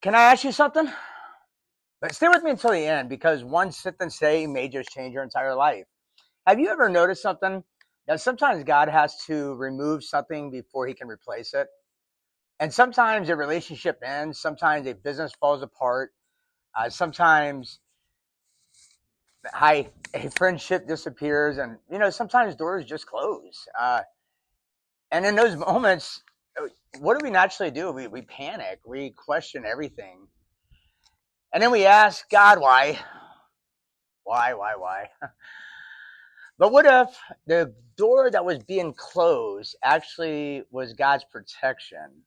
Can I ask you something? But stay with me until the end because one sentence say may just change your entire life. Have you ever noticed something that sometimes God has to remove something before he can replace it? And sometimes a relationship ends, sometimes a business falls apart, sometimes a friendship disappears, and sometimes doors just close. And in those moments, what do we naturally do? We panic, we question everything, and then we ask God, why? Why? But what if the door that was being closed actually was God's protection?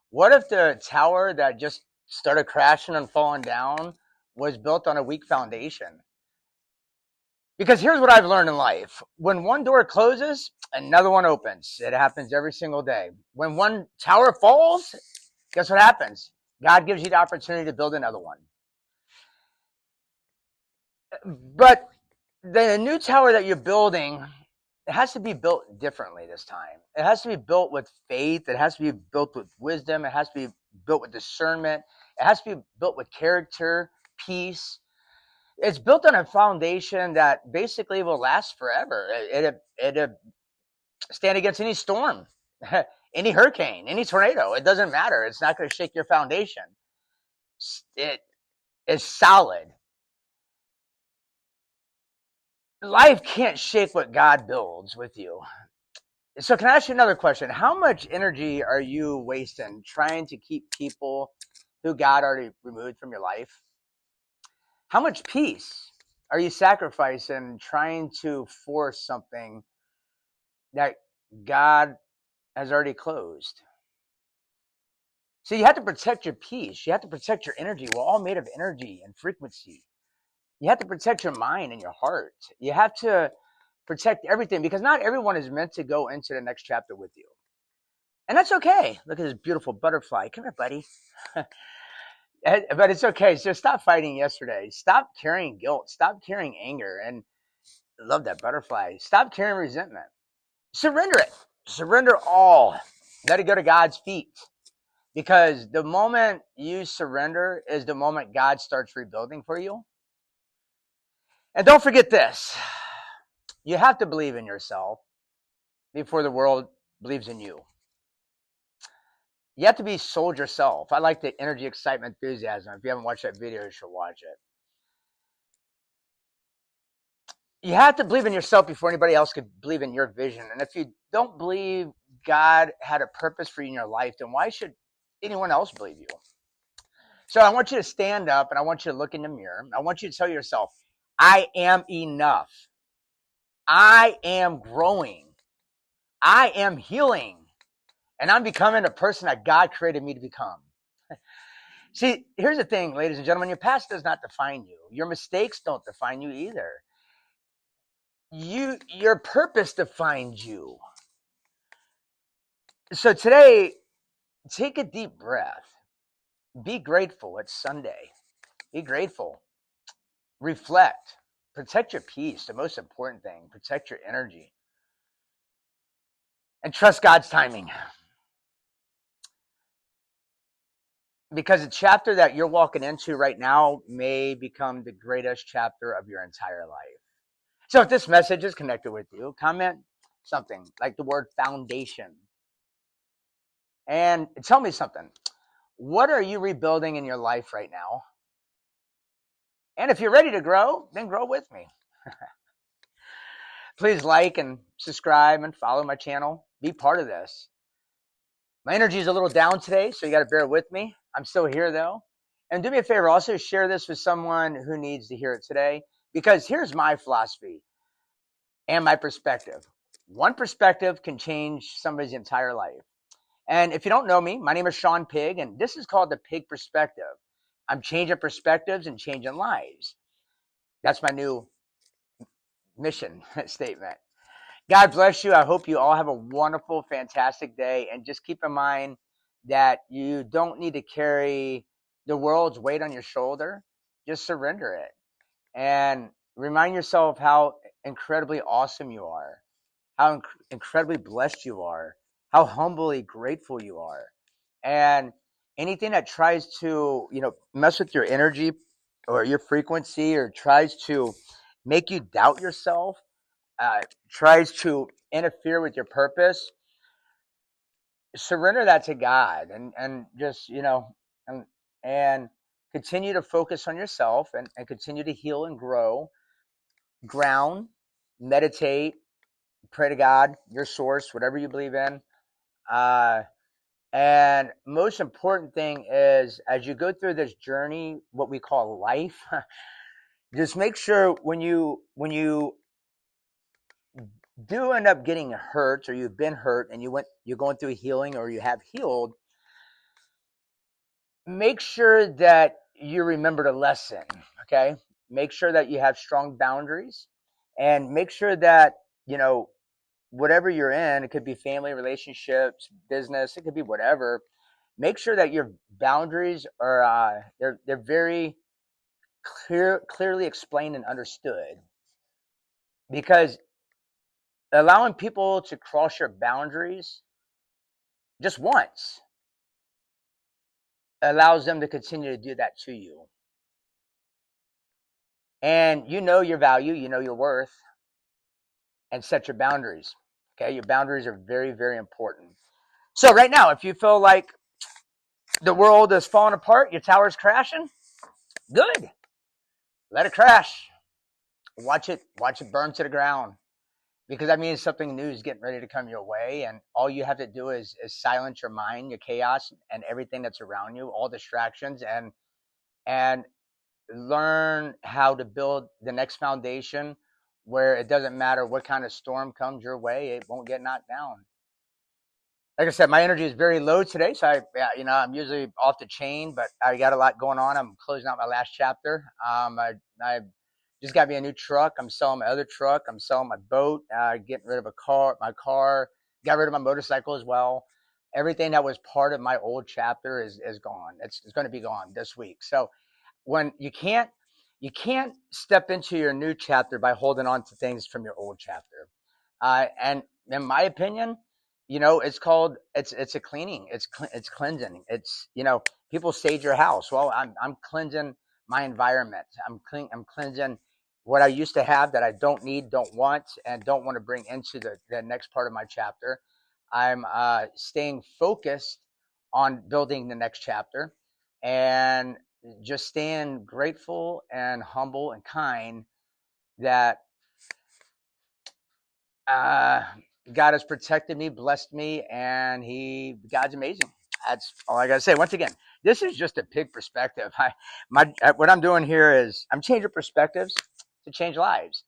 What if the tower that just started crashing and falling down was built on a weak foundation? Because here's what I've learned in life. When one door closes, another one opens. It happens every single day. When one tower falls, guess what happens? God gives you the opportunity to build another one. But the new tower that you're building, it has to be built differently this time. It has to be built with faith. It has to be built with wisdom. It has to be built with discernment. It has to be built with character, peace. It's built on a foundation that basically will last forever. It'll stand against any storm, any hurricane, any tornado. It doesn't matter. It's not going to shake your foundation. It is solid. Life can't shake what God builds with you. So can I ask you another question? How much energy are you wasting trying to keep people who God already removed from your life? How much peace are you sacrificing trying to force something that God has already closed? So you have to protect your peace. You have to protect your energy. We're all made of energy and frequency. You have to protect your mind and your heart. You have to protect everything because not everyone is meant to go into the next chapter with you. And that's okay. Look at this beautiful butterfly. Come here, buddy. But it's okay. So stop fighting yesterday. Stop carrying guilt. Stop carrying anger. And I love that butterfly. Stop carrying resentment. Surrender it. Surrender all. Let it go to God's feet. Because the moment you surrender is the moment God starts rebuilding for you. And don't forget this. You have to believe in yourself before the world believes in you. You have to be sold yourself. I like the energy, excitement, enthusiasm. If you haven't watched that video, you should watch it. You have to believe in yourself before anybody else could believe in your vision. And if you don't believe God had a purpose for you in your life, then why should anyone else believe you? So I want you to stand up and I want you to look in the mirror. I want you to tell yourself, I am enough. I am growing. I am healing. And I'm becoming the person that God created me to become. See, here's the thing, ladies and gentlemen, your past does not define you. Your mistakes don't define you either. Your purpose defines you. So today, take a deep breath. Be grateful. It's Sunday. Be grateful. Reflect. Protect your peace. The most important thing. Protect your energy. And trust God's timing. Because the chapter that you're walking into right now may become the greatest chapter of your entire life. So if this message is connected with you, comment something like the word foundation. And tell me something. What are you rebuilding in your life right now? And if you're ready to grow, then grow with me. Please like and subscribe and follow my channel. Be part of this. My energy is a little down today, so you got to bear with me. I'm still here, though. And do me a favor, also share this with someone who needs to hear it today. Because here's my philosophy and my perspective. One perspective can change somebody's entire life. And if you don't know me, my name is Shawn Pigg, and this is called the Pigg Perspective. I'm changing perspectives and changing lives. That's my new mission statement. God bless you. I hope you all have a wonderful, fantastic day. And just keep in mind that you don't need to carry the world's weight on your shoulder. Just surrender it. And remind yourself how incredibly awesome you are, how incredibly blessed you are, how humbly grateful you are. And anything that tries to, mess with your energy or your frequency, or tries to make you doubt yourself, tries to interfere with your purpose, surrender that to God, and just, and, and continue to focus on yourself, and continue to heal and grow, ground, meditate, pray to God, your source, whatever you believe in. Uh, and most important thing is, as you go through this journey, what we call life, just make sure when you do end up getting hurt, or you've been hurt and you're going through healing, or you have healed, make sure that you remember the lesson. Okay, make sure that you have strong boundaries, and make sure that, whatever you're in, it could be family, relationships, business, it could be whatever. Make sure that your boundaries are they're very clearly explained and understood, because allowing people to cross your boundaries just once allows them to continue to do that to you. And you know your value, you know your worth, and set your boundaries. Okay, your boundaries are very, very important. So right now, if you feel like the world is falling apart, your tower's crashing, good. Let it crash. Watch it burn to the ground. Because that means something new is getting ready to come your way, and all you have to do is silence your mind, your chaos, and everything that's around you, all distractions, and learn how to build the next foundation, where it doesn't matter what kind of storm comes your way, it won't get knocked down. Like I said, my energy is very low today, so I'm usually off the chain, but I got a lot going on. I'm closing out my last chapter. I just got me a new truck. I'm selling my other truck. I'm selling my boat. Getting rid of my car. Got rid of my motorcycle as well. Everything that was part of my old chapter is gone. It's going to be gone this week. So when you can't step into your new chapter by holding on to things from your old chapter. And in my opinion, it's a cleaning. It's cleansing. It's, people sage your house. Well, I'm cleansing my environment. I'm cleansing what I used to have that I don't need, don't want, and don't want to bring into the next part of my chapter. I'm staying focused on building the next chapter, and just staying grateful and humble and kind that uh, God has protected me, blessed me, and God's amazing. That's all I gotta say. Once again, this is just a Pigg perspective. What I'm doing here is I'm changing perspectives to change lives,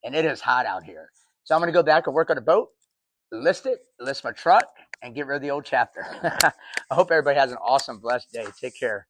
and it is hot out here. So I'm gonna go back and work on a boat, list my truck, and get rid of the old chapter. I hope everybody has an awesome, blessed day. Take care.